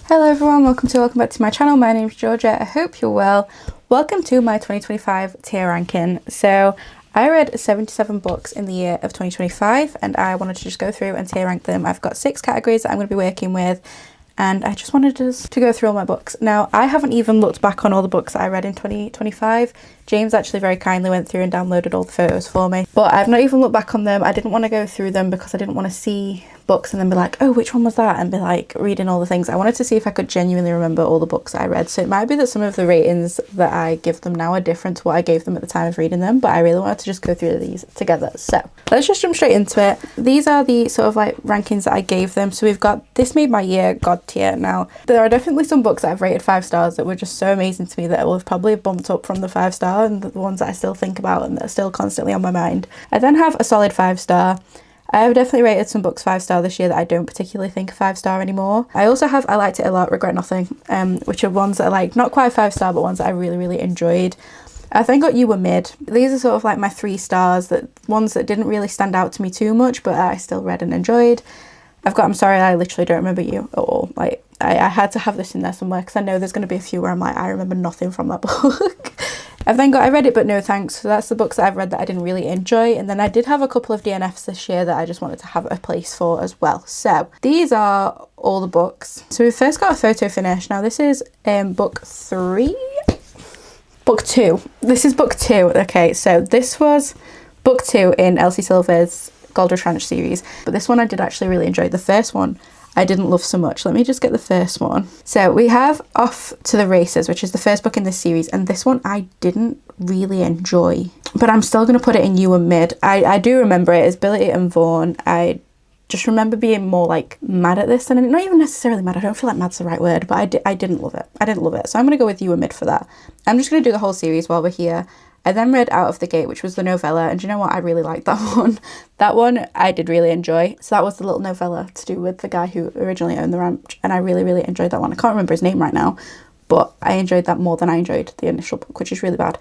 Hello everyone, welcome back to my channel. My name is Georgia. I hope you're well. Welcome to my 2025 tier ranking. So I read 77 books in the year of 2025 and I wanted to just go through and tier rank them. I've got 6 categories that I'm going to be working with and I just wanted to go through all my books. Now, I haven't even looked back on all the books that I read in 2025. James actually very kindly went through and downloaded all the photos for me, but I've not even looked back on them. I didn't want to go through them because I didn't want to see books and then be like, oh, which one was that, and be like reading all the things. I wanted to see if I could genuinely remember all the books that I read. So it might be that some of the ratings that I give them now are different to what I gave them at the time of reading them, but I really wanted to just go through these together. So let's just jump straight into it. These are the sort of like rankings that I gave them. So we've got This Made My Year, God tier. Now there are definitely some books that I've rated 5 stars that were just so amazing to me that will have probably bumped up from the 5-star, and the ones that I still think about and that are still constantly on my mind. I then have a solid 5-star. I have definitely rated some books 5-star this year that I don't particularly think are 5-star anymore. I also have I Liked It a Lot, Regret Nothing, which are ones that are like not quite 5-star but ones that I really enjoyed. I then got You Were Mid. These are sort of like my 3 stars, that ones that didn't really stand out to me too much but I still read and enjoyed. I've got I'm Sorry I Literally Don't Remember You at all. Like I had to have this in there somewhere because I know there's going to be a few where I'm like, I remember nothing from that book. I've then got I Read It But No Thanks. So that's the books that I've read that I didn't really enjoy. And then I did have a couple of DNFs this year that I just wanted to have a place for as well. So these are all the books. So we've first got a photo finish. Now this is book 3? Book 2. This is book 2. Okay, so this was book 2 in Elsie Silver's Gold Retrench series. But this one I did actually really enjoy. The first one I didn't love so much. Let me just get the first one. So we have Off to the Races, which is the first book in this series, and this one I didn't really enjoy, but I'm still going to put it in You Were Mid. I do remember it as Billy and Vaughan. I just remember being more like mad at this, and not even necessarily mad. I don't feel like mad's the right word, but I didn't love it. I didn't love it. So I'm going to go with You Were Mid for that. I'm just going to do the whole series while we're here. I then read Out of the Gate, which was the novella, and do you know what? I really liked that one. That one I did really enjoy. So that was the little novella to do with the guy who originally owned the ranch, and I really enjoyed that one. I can't remember his name right now, but I enjoyed that more than I enjoyed the initial book, which is really bad.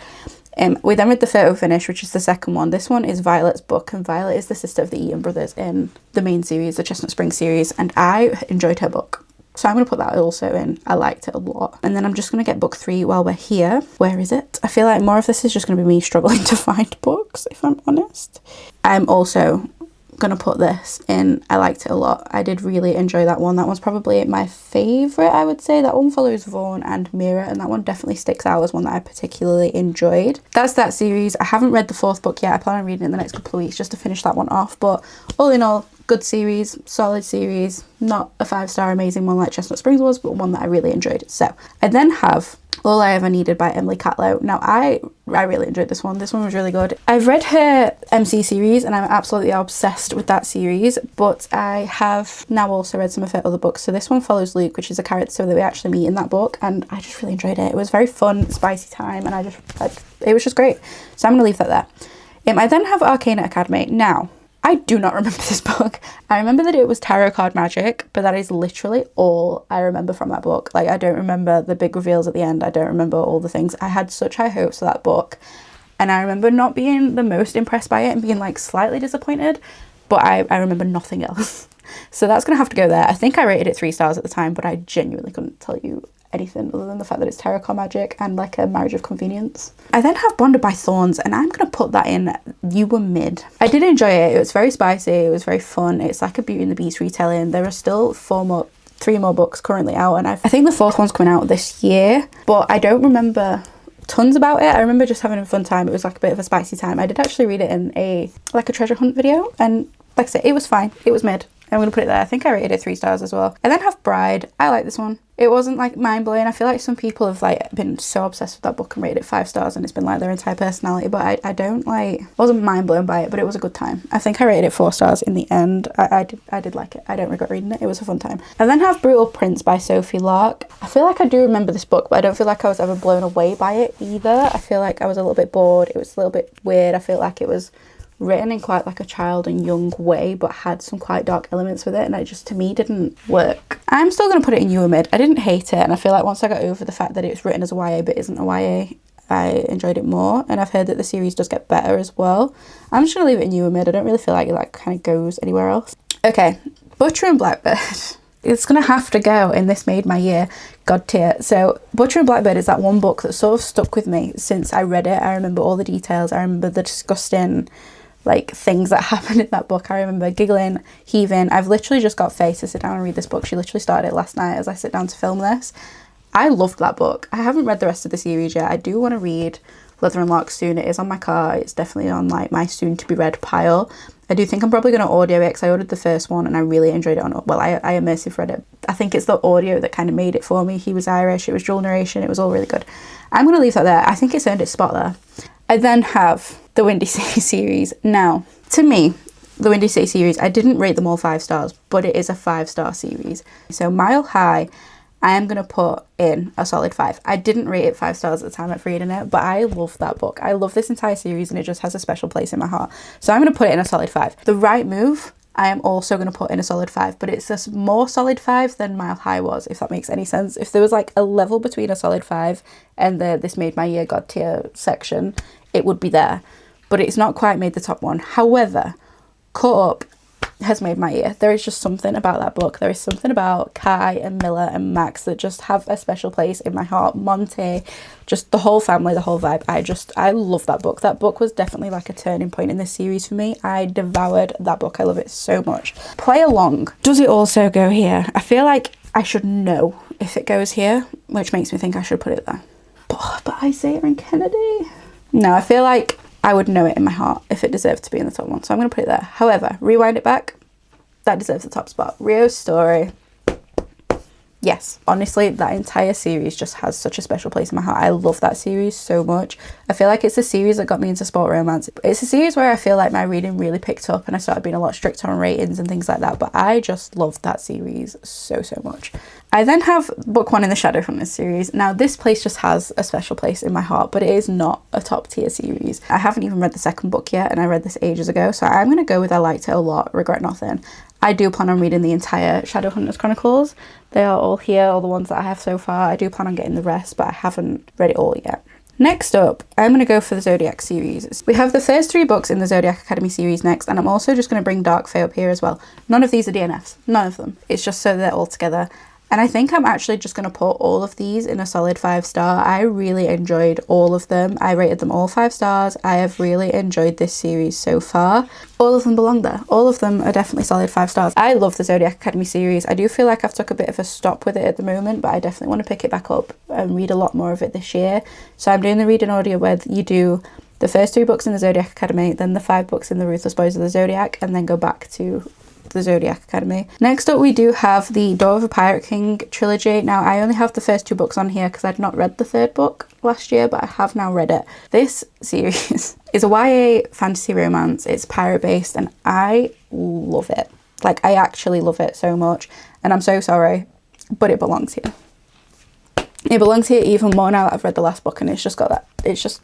We then read The Photo Finish, which is the second one. This one is Violet's book, and Violet is the sister of the Eaton brothers in the main series, the Chestnut Springs series, and I enjoyed her book. So I'm going to put that also in. I liked it a lot. And then I'm just going to get book 3 while we're here. Where is it? I feel like more of this is just going to be me struggling to find books, if I'm honest. I'm also going to put this in I Liked It a Lot. I did really enjoy that one. That one's probably my favourite, I would say. That one follows Vaughan and Mira, and that one definitely sticks out as one that I particularly enjoyed. That's that series. I haven't read the 4th book yet. I plan on reading it in the next couple of weeks just to finish that one off. But all in all, good series, solid series, not a 5-star amazing one like Chestnut Springs was, but one that I really enjoyed. So I then have All I Ever Needed by Emily Catlow. Now I really enjoyed this one. This one was really good. I've read her MC series and I'm absolutely obsessed with that series, but I have now also read some of her other books. So this one follows Luke, which is a character that we actually meet in that book, and I just really enjoyed it. It was very fun, spicy time, and it was just great. So I'm gonna leave that there. I then have Arcana Academy. Now, I do not remember this book. I remember that it was tarot card magic, but that is literally all I remember from that book. Like, I don't remember the big reveals at the end. I don't remember all the things. I had such high hopes for that book, and I remember not being the most impressed by it and being like slightly disappointed, but I remember nothing else. So that's gonna have to go there. I think I rated it 3 stars at the time, but I genuinely couldn't tell you anything other than the fact that it's tarot card magic and like a marriage of convenience. I then have Bonded by Thorns, and I'm gonna put that in You Were Mid. I did enjoy it. It was very spicy. It was very fun. It's like a Beauty and the Beast retelling. There are still 3 more books currently out, and I think the 4th one's coming out this year, but I don't remember tons about it. I remember just having a fun time. It was like a bit of a spicy time. I did actually read it in a treasure hunt video, and like I said, it was fine. It was mid. I'm going to put it there. I think I rated it 3 stars as well. I then have Bride. I like this one. It wasn't like mind-blowing. I feel like some people have like been so obsessed with that book and rated it 5 stars, and it's been like their entire personality, but I don't like, wasn't mind-blown by it, but it was a good time. I think I rated it 4 stars in the end. I did like it. I don't regret reading it. It was a fun time. I then have Brutal Prince by Sophie Lark. I feel like I do remember this book, but I don't feel like I was ever blown away by it either. I feel like I was a little bit bored. It was a little bit weird. I feel like it was written in quite like a child and young way, but had some quite dark elements with it, and it just to me didn't work. I'm still going to put it in You Were Mid. I didn't hate it, and I feel like once I got over the fact that it's written as a YA but isn't a YA, I enjoyed it more, and I've heard that the series does get better as well. I'm just going to leave it in You Were Mid. I don't really feel like it kind of goes anywhere else. Okay, Butcher and Blackbird. it's gonna have to go in this made my year God tier. So Butcher and Blackbird is that one book that sort of stuck with me since I read it. I remember all the details. I remember the disgusting like things that happened in that book. I remember giggling, heaving. I've literally just got Faye to sit down and read this book. She literally started it last night as I sit down to film this. I loved that book. I haven't read the rest of the series yet. I do want to read Leather and Lark soon. It is on my cart. It's definitely on like my soon to be read pile. I do think I'm probably going to audio it because I ordered the first one and I really enjoyed it on, well, I immersive read it. I think it's the audio that kind of made it for me. He was Irish, it was dual narration, it was all really good. I'm going to leave that there. I think it's earned its spot there. I then have the Windy City series. Now, to me, the Windy City series, I didn't rate them all 5 stars, but it is a 5-star series. So Mile High, I am going to put in a solid 5. I didn't rate it 5 stars at the time of reading it, but I love that book. I love this entire series and it just has a special place in my heart. So I'm going to put it in a solid 5. The Right Move, I am also going to put in a solid 5, but it's a more solid 5 than Mile High was, if that makes any sense. If there was like a level between a solid 5 and the This Made My Year God tier section, it would be there. But it's not quite made the top one. However, Caught Up has made my year. There is just something about that book. There is something about Kai and Miller and Max that just have a special place in my heart. Monty, just the whole family, the whole vibe. I love that book. That book was definitely like a turning point in this series for me. I devoured that book. I love it so much. Play Along. Does it also go here? I feel like I should know if it goes here, which makes me think I should put it there. But Isaiah and Kennedy. No, I feel like I would know it in my heart if it deserved to be in the top one. So I'm going to put it there. However, Rewind It Back, that deserves the top spot. Rio's Story. Yes, honestly, that entire series just has such a special place in my heart. I love that series so much. I feel like it's a series that got me into sport romance. It's a series where I feel like my reading really picked up and I started being a lot stricter on ratings and things like that. But I just loved that series so much. I then have book 1 in the Shadowhunters series. Now, this place just has a special place in my heart, but it is not a top tier series. I haven't even read the second book yet and I read this ages ago. So I'm going to go with I liked it a lot, regret nothing. I do plan on reading the entire Shadowhunters Chronicles. They are all here, all the ones that I have so far. I do plan on getting the rest, but I haven't read it all yet. Next up, I'm going to go for the Zodiac series. We have the first 3 books in the Zodiac Academy series next, and I'm also just going to bring Dark Fae up here as well. None of these are DNFs. None of them. It's just so they're all together. And I think I'm actually just going to put all of these in a solid 5 star. I really enjoyed all of them. I rated them all 5 stars. I have really enjoyed this series so far. All of them belong there. All of them are definitely solid 5 stars. I love the Zodiac Academy series. I do feel like I've took a bit of a stop with it at the moment, but I definitely want to pick it back up and read a lot more of it this year. So I'm doing the reading audio where you do the first 3 books in the Zodiac Academy, then the 5 books in the Ruthless Boys of the Zodiac, and then go back to the Zodiac Academy. Next up, we do have the Door of a Pirate King trilogy. Now, I only have the first 2 books on here because I'd not read the 3rd book last year, but I have now read it. This series is a YA fantasy romance. It's pirate based and I love it. Like, I actually love it so much, and I'm so sorry, but it belongs here. It belongs here even more now that I've read the last book, and it's just got that, it's just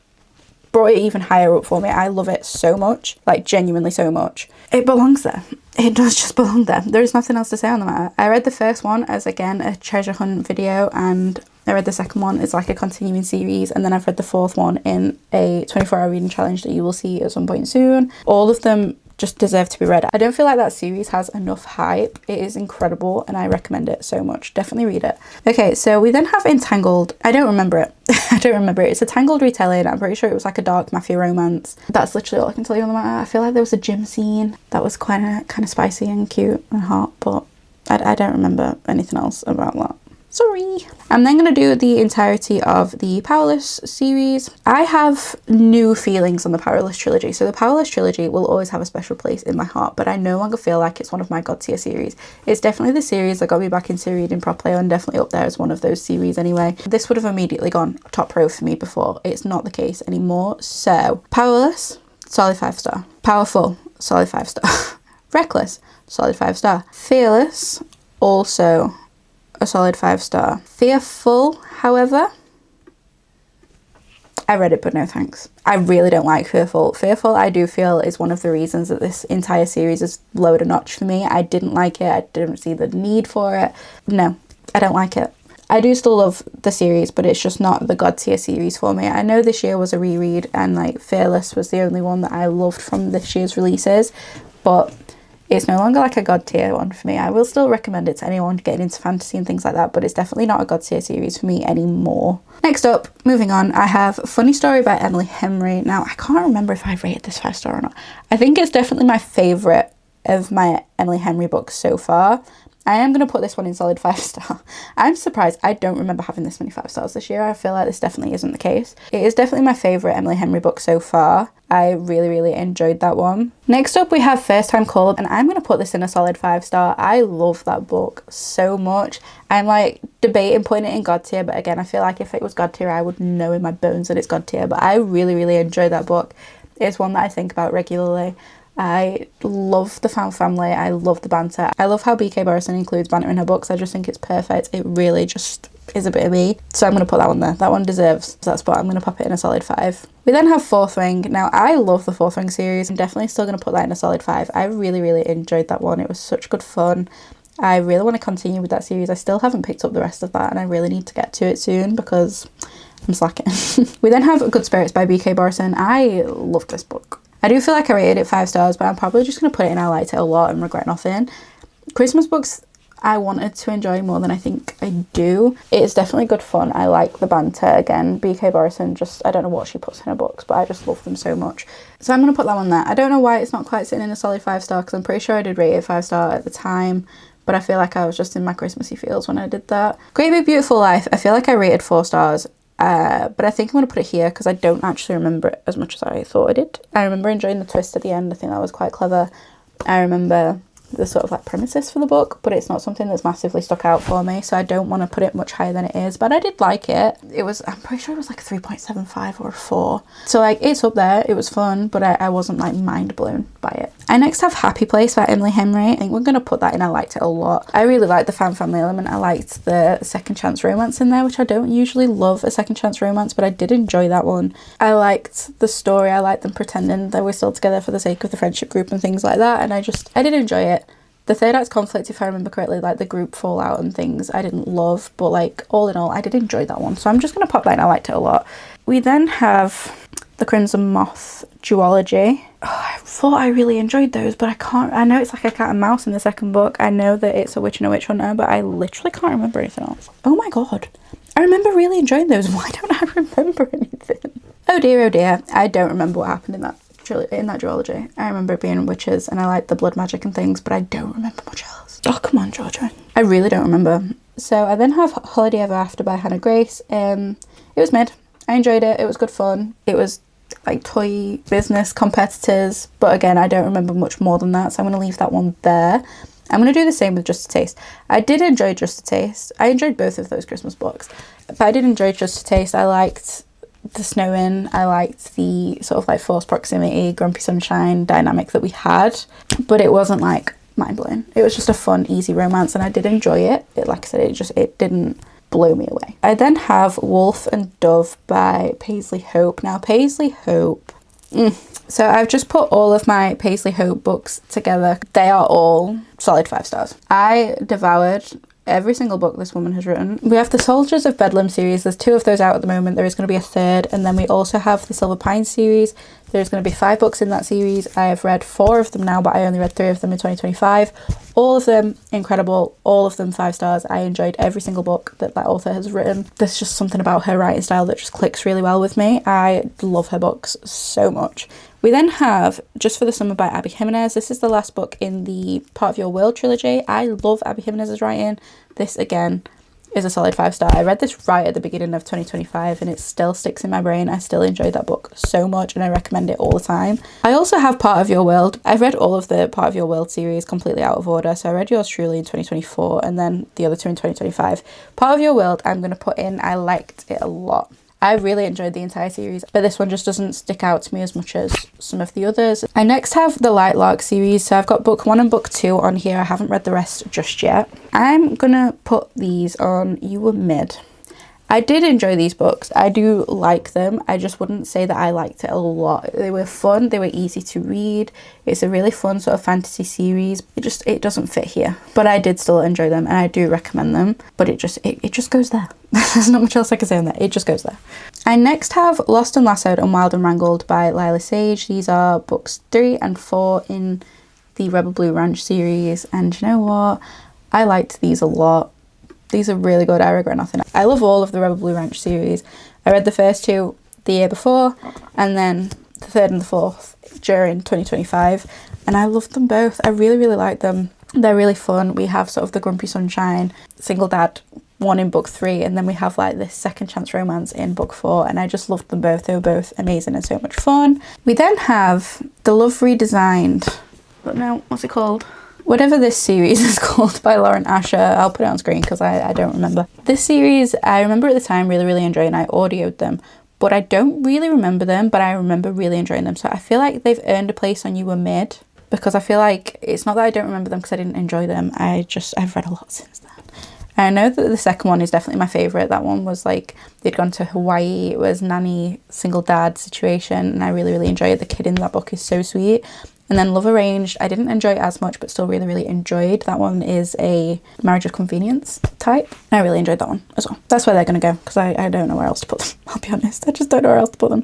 brought it even higher up for me. I love it so much, like genuinely so much. It belongs there. It does just belong there. There is nothing else to say on the matter. I read the first one as, again, a treasure hunt video, and I read the second one as like a continuing series, and then I've read the 4th one in a 24-hour reading challenge that you will see at some point soon. All of them just deserve to be read. I don't feel like that series has enough hype. It is incredible and I recommend it so much. Definitely read it. Okay, so we then have Entangled. I don't remember it. I don't remember it. It's a Tangled retelling. I'm pretty sure it was like a dark mafia romance. That's literally all I can tell you on the matter. I feel like there was a gym scene that was kind of spicy and cute and hot, but I don't remember anything else about that. Sorry. I'm then going to do the entirety of the Powerless series. I have new feelings on the Powerless trilogy. So the Powerless trilogy will always have a special place in my heart, but I no longer feel like it's one of my god tier series. It's definitely the series that got me back into reading properly, and definitely up there as one of those series anyway. This would have immediately gone top row for me before. It's not the case anymore. So Powerless, solid 5 star. Powerful, solid 5 star. Reckless, solid 5 star. Fearless, also a solid 5 star. Fearful, however, I read it, but no thanks. I really don't like Fearful. Fearful, I do feel, is one of the reasons that this entire series is lowered a notch for me. I didn't like it. I didn't see the need for it. No, I don't like it. I do still love the series, but it's just not the god tier series for me. I know this year was a reread and like Fearless was the only one that I loved from this year's releases, but It's no longer like a god tier one for me. I will still recommend it to anyone getting into fantasy and things like that, but it's definitely not a god tier series for me anymore. Next up, moving on, I have Funny Story by Emily Henry. Now, I can't remember if I rated this 5-star or not. I think it's definitely my favourite of my Emily Henry books so far. I am going to put this one in solid 5-star. I'm surprised I don't remember having this many 5 stars this year. I feel like this definitely isn't the case. It is definitely my favourite Emily Henry book so far. I really, really enjoyed that one. Next up, we have First Time Call, and I'm going to put this in a solid 5-star. I love that book so much. I'm like debating putting it in god tier, but again, I feel like if it was god tier, I would know in my bones that it's god tier, but I really, really enjoyed that book. It's one that I think about regularly. I love the found family. I love the banter. I love how B.K. Borison includes banter in her books. I just think it's perfect. It really just is a bit of me. So I'm going to put that one there. That one deserves that spot. I'm going to pop it in a solid 5. We then have Fourth Wing. Now, I love the Fourth Wing series. I'm definitely still going to put that in a solid 5. I really, really enjoyed that one. It was such good fun. I really want to continue with that series. I still haven't picked up the rest of that, and I really need to get to it soon because I'm slacking. We then have Good Spirits by B.K. Borison. I love this book. I do feel like I rated it 5 stars, but I'm probably just going to put it in I liked it a lot and regret nothing. Christmas books I wanted to enjoy more than I think I do. It's definitely good fun. I like the banter. Again, B.K. Borison, just, I don't know what she puts in her books, but I just love them so much. So I'm going to put that one there. I don't know why it's not quite sitting in a solid 5-star, because I'm pretty sure I did rate it 5-star at the time, but I feel like I was just in my Christmassy feels when I did that. Great Big Beautiful Life, I feel like I rated 4 stars. But I think I'm going to put it here because I don't actually remember it as much as I thought I did. I remember enjoying the twist at the end. I think that was quite clever. I remember the sort of like premises for the book, but it's not something that's massively stuck out for me, so I don't want to put it much higher than it is, but I did like it. It was, I'm pretty sure it was like a 3.75 or a 4. So like it's up there, it was fun, but I wasn't like mind blown by it. I next have Happy Place by Emily Henry. I think we're going to put that in. I liked it a lot. I really liked the fan family element. I liked the second chance romance in there, which I don't usually love a second chance romance, but I did enjoy that one. I liked the story. I liked them pretending they were still together for the sake of the friendship group and things like that, and I did enjoy it. The third act's conflict, if I remember correctly, like the group fallout and things, I didn't love, but like all in all, I did enjoy that one. So I'm just going to pop that in. I liked it a lot. We then have The Crimson Moth duology. Oh, I thought I really enjoyed those, but I know it's like a cat and mouse in the second book. I know that it's a witch and a witch hunter, but I literally can't remember anything else. Oh my god. I remember really enjoying those. Why don't I remember anything? Oh dear, I don't remember what happened in that duology. I remember it being witches and I liked the blood magic and things, but I don't remember much else. Oh, come on, Georgia. I really don't remember. So I then have Holiday Ever After by Hannah Grace. It was mid. I enjoyed it. It was good fun. It was like toy business competitors, but again, I don't remember much more than that, so I'm going to leave that one there. I'm going to do the same with Just a Taste. I did enjoy Just a Taste. I enjoyed both of those Christmas books, but I did enjoy Just a Taste. I liked the snowing. I liked the sort of like forced proximity, grumpy sunshine dynamic that we had, but it wasn't like mind-blowing. It was just a fun, easy romance, and I did enjoy it. Like I said, it didn't blow me away. I then have Wolf and Dove by Paisley Hope. Now, Paisley Hope, so I've just put all of my Paisley Hope books together. They are all solid 5 stars. I devoured every single book this woman has written. We have the Soldiers of Bedlam series. There's 2 of those out at the moment. There is going to be a third, and then we also have the Silver Pine series. There's going to be 5 books in that series. I have read 4 of them now, but I only read 3 of them in 2025. All of them incredible, all of them 5 stars. I enjoyed every single book that author has written. There's just something about her writing style that just clicks really well with me. I love her books so much. We then have Just for the Summer by Abby Jimenez. This is the last book in the Part of Your World trilogy. I love Abby Jimenez's writing. This again is a solid 5 star. I read this right at the beginning of 2025 and it still sticks in my brain. I still enjoyed that book so much and I recommend it all the time. I also have Part of Your World. I've read all of the Part of Your World series completely out of order. So I read Yours Truly in 2024 and then the other 2 in 2025. Part of Your World I'm going to put in. I liked it a lot. I really enjoyed the entire series, but this one just doesn't stick out to me as much as some of the others. I next have the Light Lark series, so I've got book 1 and book 2 on here. I haven't read the rest just yet. I'm gonna put these on You Were Mid. I did enjoy these books. I do like them. I just wouldn't say that I liked it a lot. They were fun. They were easy to read. It's a really fun sort of fantasy series. It doesn't fit here, but I did still enjoy them and I do recommend them, but it just goes there. There's not much else I can say on that. It just goes there. I next have Lost and Lassoed and Wild and Wrangled by Lila Sage. These are books 3 and 4 in the Rebel Blue Ranch series, and you know what? I liked these a lot. These are really good. I regret nothing. I love all of the Rebel Blue Ranch series. I read the first two the year before, and then the third and the fourth during 2025, and I loved them both. I really, really liked them. They're really fun. We have sort of the Grumpy Sunshine single dad one in book 3, and then we have like this second chance romance in book 4, and I just loved them both. They were both amazing and so much fun. We then have The Love Redesigned, but no, what's it called? Whatever this series is called by Lauren Asher. I'll put it on screen because I don't remember. This series, I remember at the time really, really enjoying. I audioed them, but I don't really remember them, but I remember really enjoying them. So I feel like they've earned a place on You Were Mid, because I feel like it's not that I don't remember them because I didn't enjoy them. I've read a lot since then. I know that the second one is definitely my favourite. That one was like, they'd gone to Hawaii. It was nanny, single dad situation, and I really, really enjoyed it. The kid in that book is so sweet. And then Love Arranged, I didn't enjoy it as much, but still really, really enjoyed. That one is a marriage of convenience type. I really enjoyed that one as well. That's where they're going to go, because I don't know where else to put them. I'll be honest, I just don't know where else to put them.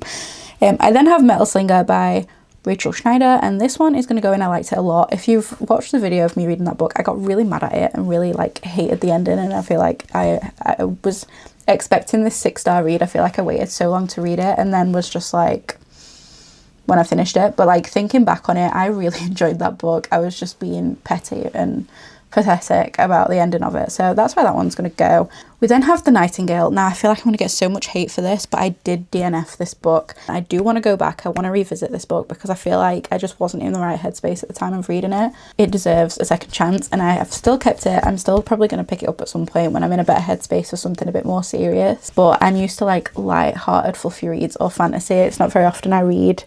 I then have Metal Slinger by Rachel Schneider, and this one is going to go in. I liked it a lot. If you've watched the video of me reading that book, I got really mad at it and really like hated the ending, and I feel like I was expecting this 6-star read. I feel like I waited so long to read it and then was just like, when I finished it, but like thinking back on it, I really enjoyed that book. I was just being petty and pathetic about the ending of it, so that's where that one's going to go. We then have The Nightingale. Now I feel like I'm going to get so much hate for this, but I did DNF this book. I do want to go back. I want to revisit this book because I feel like I just wasn't in the right headspace at the time of reading it. It deserves a second chance, and I have still kept it. I'm still probably going to pick it up at some point when I'm in a better headspace for something a bit more serious, but I'm used to like light-hearted fluffy reads or fantasy. It's not very often I read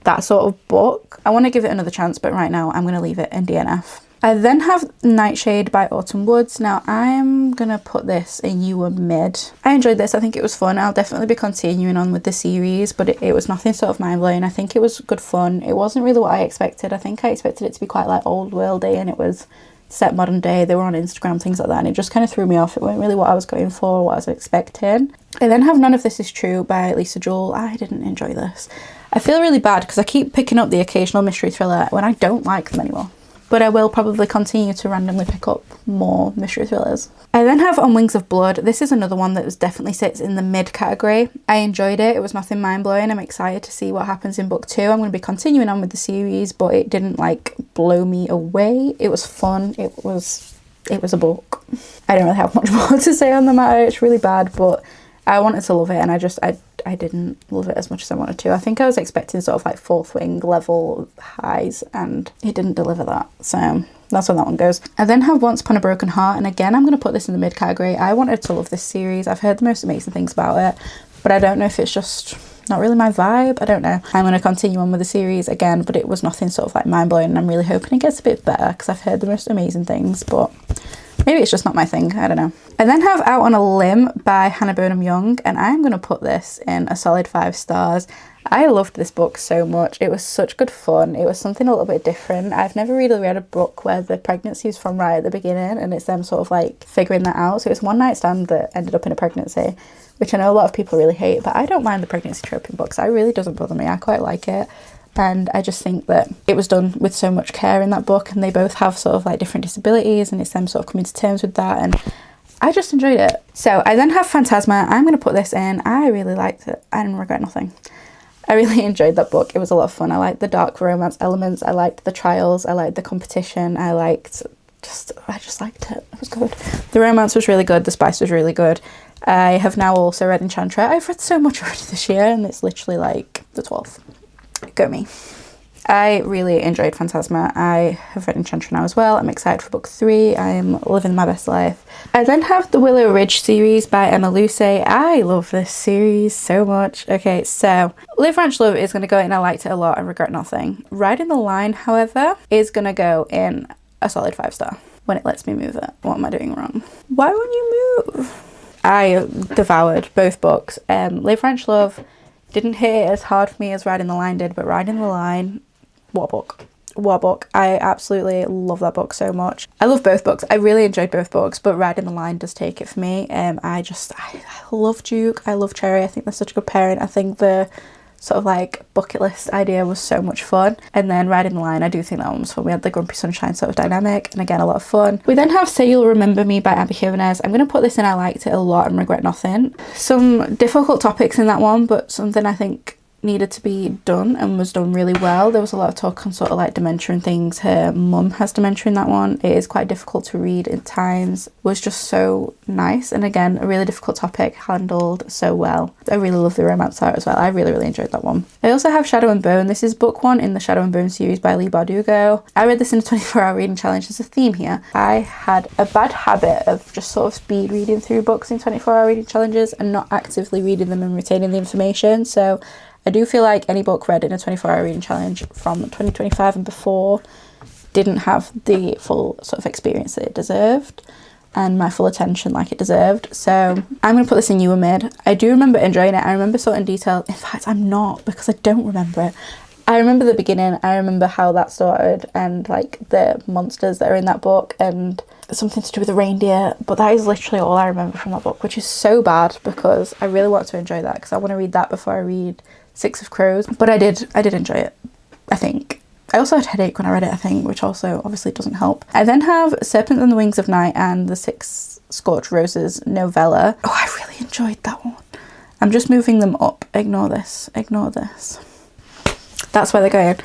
that sort of book. I want to give it another chance, but right now I'm going to leave it in DNF. I then have Nightshade by Autumn Woods. Now I'm going to put this in You Were Mid. I enjoyed this. I think it was fun. I'll definitely be continuing on with the series, but it was nothing sort of mind-blowing. I think it was good fun. It wasn't really what I expected. I think I expected it to be quite like old worldy, and it was set modern day. They were on Instagram, things like that, and it just kind of threw me off. It wasn't really what I was going for, what I was expecting. I then have None of This Is True by Lisa Jewell. I didn't enjoy this. I feel really bad because I keep picking up the occasional mystery thriller when I don't like them anymore. But I will probably continue to randomly pick up more mystery thrillers. I then have On Wings of Blood. This is another one that definitely sits in the mid category. I enjoyed it. It was nothing mind-blowing. I'm excited to see what happens in book 2. I'm going to be continuing on with the series, but it didn't like blow me away. It was fun. It was a book. I don't really have much more to say on the matter. It's really bad, but I wanted to love it, and I didn't love it as much as I wanted to. I think I was expecting sort of like Fourth Wing level highs, and it didn't deliver that. So that's where that one goes. I then have Once Upon a Broken Heart, and again, I'm going to put this in the mid category. I wanted to love this series. I've heard the most amazing things about it, but I don't know if it's just not really my vibe. I don't know. I'm going to continue on with the series again, but it was nothing sort of like mind-blowing, and I'm really hoping it gets a bit better because I've heard the most amazing things, but maybe it's just not my thing. I don't know. I then have Out on a Limb by Hannah Burnham Young, and I'm going to put this in a solid 5 stars. I loved this book so much. It was such good fun. It was something a little bit different. I've never really read a book where the pregnancy is from right at the beginning and it's them sort of like figuring that out. So it's one night stand that ended up in a pregnancy, which I know a lot of people really hate, but I don't mind the pregnancy trope in books. It really doesn't bother me. I quite like it. And I just think that it was done with so much care in that book, and they both have sort of like different disabilities, and it's them sort of coming to terms with that, and I just enjoyed it. So I then have Phantasma. I'm going to put this in. I really liked it. I didn't regret nothing. I really enjoyed that book. It was a lot of fun. I liked the dark romance elements. I liked the trials. I liked the competition. I just liked it. It was good. The romance was really good. The spice was really good. I have now also read Enchantress. I've read so much already this year, and it's literally like the 12th. Go me. I really enjoyed Phantasma. I have read Enchantress now as well. I'm excited for book 3. I am living my best life. I then have the Willow Ridge series by Emma Luce. I love this series so much. Okay, so Live Ranch Love is going to go in I liked it a lot and regret nothing. Riding the Line, however, is going to go in a solid 5 star when it lets me move it. What am I doing wrong? Why won't you move? I devoured both books. Live Ranch Love didn't hit it as hard for me as Riding the Line did, but Riding the Line, what a book. What a book. I absolutely love that book so much. I love both books. I really enjoyed both books, but Riding the Line does take it for me. I love Duke. I love Cherry. I think they're such a good pairing. I think the sort of like bucket list idea was so much fun. And then Riding the Line, I do think that one was fun. We had the Grumpy Sunshine sort of dynamic, and again, a lot of fun. We then have Say You'll Remember Me by Abby Jimenez. I'm going to put this in I liked it a lot and regret nothing. Some difficult topics in that one, but something I think needed to be done and was done really well. There was a lot of talk on sort of like dementia and things. Her mum has dementia in that one. It is quite difficult to read at times. Was just so nice, and again, a really difficult topic handled so well. I really love the romance art as well. I really enjoyed that one. I also have Shadow and Bone. This is book 1 in the Shadow and Bone series by Leigh Bardugo. I read this in a 24-hour reading challenge. There's a theme here. I had a bad habit of just sort of speed reading through books in 24-hour reading challenges and not actively reading them and retaining the information. So I do feel like any book read in a 24-hour reading challenge from 2025 and before didn't have the full sort of experience that it deserved and my full attention like it deserved. So I'm going to put this in You Were Mid. I do remember enjoying it. I remember certain details. In fact, I'm not, because I don't remember it. I remember the beginning. I remember how that started and like the monsters that are in that book and something to do with a reindeer, but that is literally all I remember from that book, which is so bad because I really want to enjoy that, because I want to read that before I read Six of Crows. But I did enjoy it, I think. I also had a headache when I read it, I think, which also obviously doesn't help. I then have Serpent and the Wings of Night and the Six Scorched Roses novella. Oh, I really enjoyed that one. I'm just moving them up. Ignore this. That's where they're going.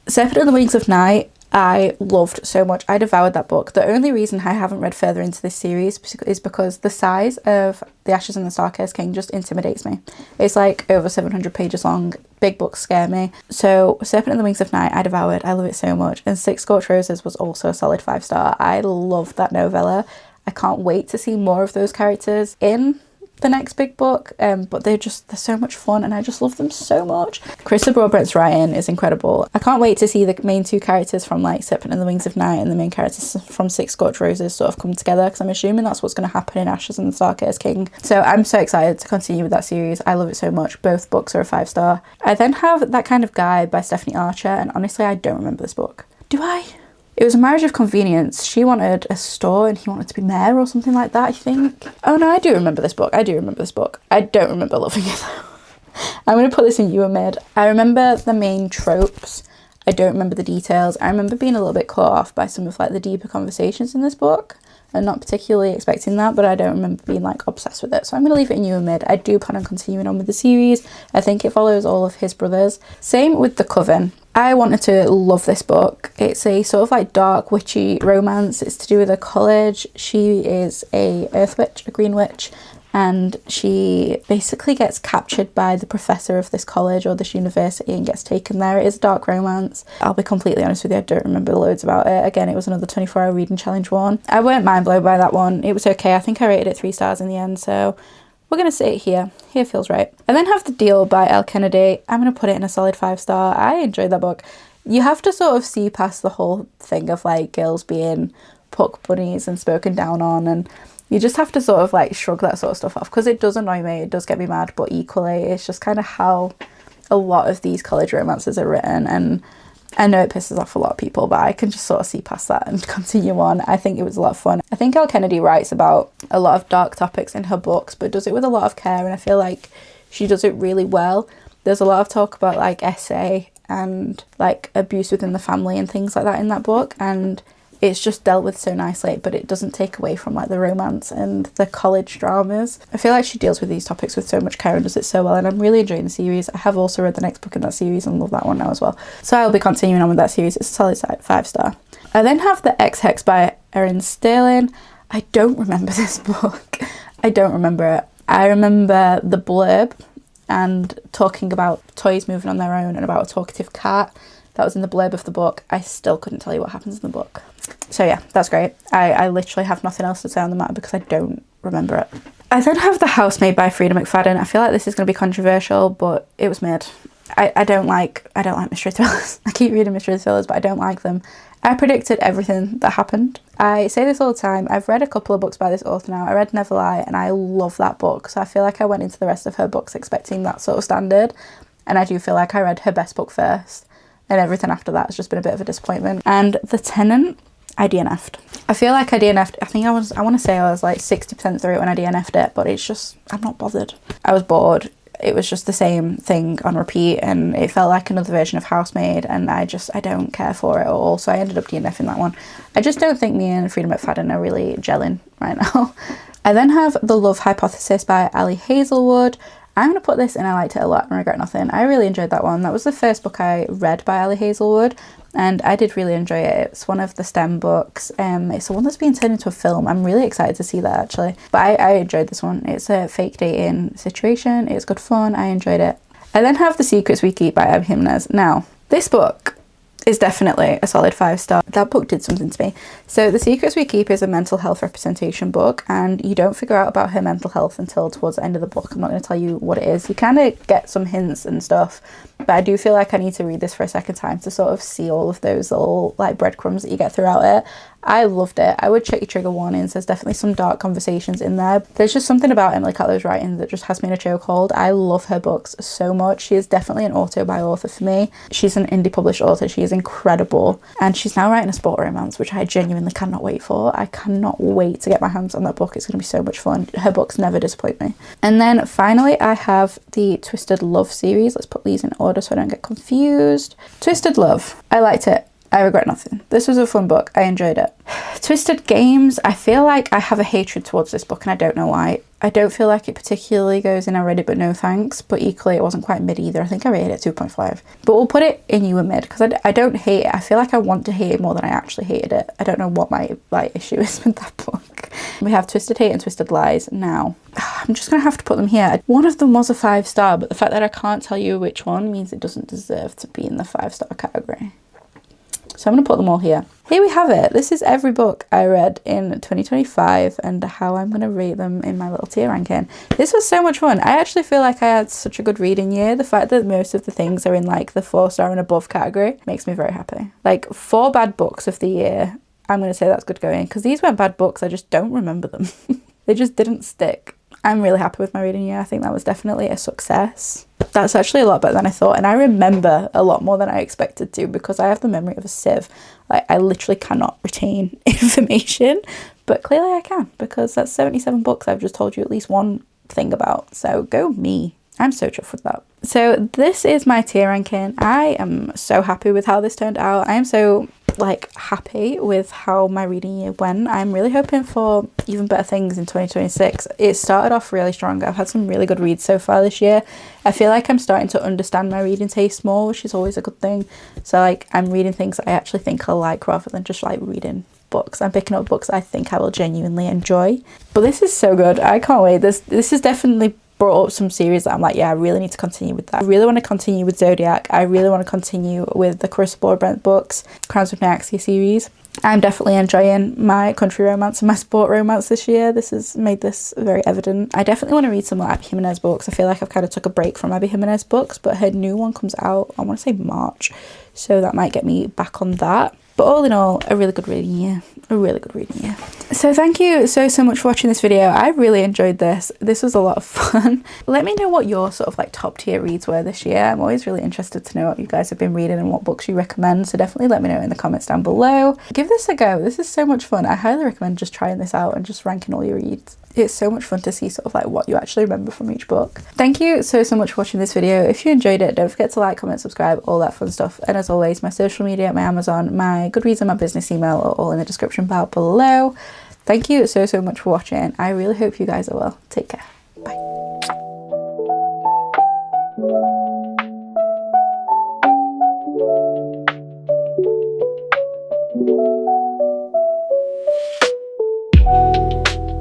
Serpent and the Wings of Night, I loved so much. I devoured that book. The only reason I haven't read further into this series is because the size of The Ashes and the Star-Cursed King just intimidates me. It's like over 700 pages long. Big books scare me. So Serpent and the Wings of Night, I devoured. I love it so much. And Six Scorched Roses was also a solid 5-star. I loved that novella. I can't wait to see more of those characters in the next big book, but they're so much fun and I just love them so much. Krista Broadbent's writing is incredible. I can't wait to see the main 2 characters from like Serpent and the Wings of Night and the main characters from Six Scorched Roses sort of come together, because I'm assuming that's what's going to happen in Ashes and the Star-Cursed King. So I'm so excited to continue with that series. I love it so much. Both books are a 5-star. I then have That Kind of Guy by Stephanie Archer, and honestly I don't remember this book. Do I? It was a marriage of convenience. She wanted a store and he wanted to be mayor or something like that, I think. Oh no, I do remember this book. I don't remember loving it though. I'm going to put this in You Were Mid. I remember the main tropes. I don't remember the details. I remember being a little bit caught off by some of like the deeper conversations in this book and not particularly expecting that, but I don't remember being like obsessed with it. So I'm going to leave it in You Were Mid. I do plan on continuing on with the series. I think it follows all of his brothers. Same with The Coven. I wanted to love this book. It's a sort of like dark witchy romance. It's to do with a college. She is a earth witch, a green witch, and she basically gets captured by the professor of this college or this university and gets taken there. It is a dark romance. I'll be completely honest with you, I don't remember loads about it. Again, it was another 24-hour reading challenge one. I weren't mind blown by that one. It was okay. I think I rated it 3 stars in the end, so we're going to say it here. Here feels right. I then have The Deal by Elle Kennedy. I'm going to put it in a solid 5-star. I enjoyed that book. You have to sort of see past the whole thing of like girls being puck bunnies and spoken down on, and you just have to sort of like shrug that sort of stuff off, because it does annoy me, it does get me mad, but equally it's just kind of how a lot of these college romances are written, and I know it pisses off a lot of people, but I can just sort of see past that and continue on. I think it was a lot of fun. I think Elle Kennedy writes about a lot of dark topics in her books, but does it with a lot of care, and I feel like she does it really well. There's a lot of talk about like essay and like abuse within the family and things like that in that book, and it's just dealt with so nicely, but it doesn't take away from like the romance and the college dramas. I feel like she deals with these topics with so much care and does it so well, and I'm really enjoying the series. I have also read the next book in that series and love that one now as well. So I'll be continuing on with that series. It's a solid 5-star. I then have The Ex-Hex by Erin Sterling. I don't remember this book. I don't remember it. I remember the blurb and talking about toys moving on their own and about a talkative cat. That was in the blurb of the book. I still couldn't tell you what happens in the book. So yeah, that's great. I literally have nothing else to say on the matter because I don't remember it. I then have The Housemaid by Frida McFadden. I feel like this is going to be controversial, but it was mid. I don't like mystery thrillers. I keep reading mystery thrillers, but I don't like them. I predicted everything that happened. I say this all the time. I've read a couple of books by this author now. I read Never Lie, and I love that book. So I feel like I went into the rest of her books expecting that sort of standard. And I do feel like I read her best book first, and everything after that has just been a bit of a disappointment. And The Tenant, I DNF'd. I feel like I DNF'd. I think I want to say I was like 60% through it when I DNF'd it, but it's just, I'm not bothered. I was bored. it was just the same thing on repeat, and it felt like another version of Housemaid, and I don't care for it at all. So I ended up DNFing that one. I just don't think me and Freida McFadden are really gelling right now. I then have The Love Hypothesis by Ali Hazelwood. I'm going to put this in I liked it a lot and regret nothing. I really enjoyed that one. That was the first book I read by Ali Hazelwood, and I did really enjoy it. It's one of the STEM books. It's the one that's being turned into a film. I'm really excited to see that, actually. But I enjoyed this one. It's a fake dating situation. It's good fun. I enjoyed it. I then have The Secrets We Keep by Abby Jimenez. Now, this book is definitely a solid 5-star. That book did something to me. So The Secrets We Keep is a mental health representation book, and you don't figure out about her mental health until towards the end of the book. I'm not going to tell you what it is. You kind of get some hints and stuff, but I do feel like I need to read this for a second time to sort of see all of those little like breadcrumbs that you get throughout it. I loved it. I would check your trigger warnings. There's definitely some dark conversations in there. There's just something about Emily Catlow's writing that just has me in a chokehold. I love her books so much. She is definitely an auto-buy author for me. She's an indie published author. She is incredible. And she's now writing a sport romance, which I genuinely cannot wait for. I cannot wait to get my hands on that book. It's going to be so much fun. Her books never disappoint me. And then finally, I have the Twisted Love series. Let's put these in order so I don't get confused. Twisted Love. I liked it. I regret nothing. This was a fun book. I enjoyed it. Twisted Games. I feel like I have a hatred towards this book, and I don't know why. I don't feel like it particularly goes in I read it but no thanks, but equally it wasn't quite mid either. I think I rated it 2.5. But we'll put it in you and mid, because I don't hate it. I feel like I want to hate it more than I actually hated it. I don't know what my issue is with that book. We have Twisted Hate and Twisted Lies. Now, I'm just going to have to put them here. One of them was a 5-star, but the fact that I can't tell you which one means it doesn't deserve to be in the 5-star category. So I'm going to put them all here. Here we have it. This is every book I read in 2025 and how I'm going to rate them in my little tier ranking. This was so much fun. I actually feel like I had such a good reading year. The fact that most of the things are in like the 4-star and above category makes me very happy. Like 4 bad books of the year, I'm going to say that's good going, because these weren't bad books. I just don't remember them. They just didn't stick. I'm really happy with my reading year. I think that was definitely a success. That's actually a lot better than I thought, and I remember a lot more than I expected to, because I have the memory of a sieve. Like, I literally cannot retain information, but clearly I can, because that's 77 books I've just told you at least one thing about. So go me. I'm so chuffed with that. So this is my tier ranking. I am so happy with how this turned out. I am so happy with how my reading year went. I'm really hoping for even better things in 2026. It started off really strong. I've had some really good reads so far this year. I feel like I'm starting to understand my reading taste more, which is always a good thing. So I'm reading things that I actually think I like rather than just reading books. I'm picking up books I think I will genuinely enjoy. But this is so good. I can't wait. This is definitely brought up some series that I'm like, yeah, I really need to continue with that. I really want to continue with Zodiac. I really want to continue with the Carissa Broadbent books, Crimes of Nyaxia series. I'm definitely enjoying my country romance and my sport romance this year. This has made this very evident. I definitely want to read some more Abby Jimenez books. I feel like I've kind of took a break from Abby Jimenez books, but her new one comes out, I want to say March, so that might get me back on that. But all in all, a really good reading year. A really good reading year. So thank you so much for watching this video. I really enjoyed this. This was a lot of fun. Let me know what your sort of top tier reads were this year. I'm always really interested to know what you guys have been reading and what books you recommend. So definitely let me know in the comments down below. Give this a go. This is so much fun. I highly recommend just trying this out and just ranking all your reads. It's so much fun to see sort of what you actually remember from each book. Thank you so much for watching this video. If you enjoyed it, don't forget to like, comment, subscribe, all that fun stuff. And as always, my social media, my Amazon, my Goodreads and my business email are all in the description bar below. Thank you so much for watching. I really hope you guys are well. Take care. Bye.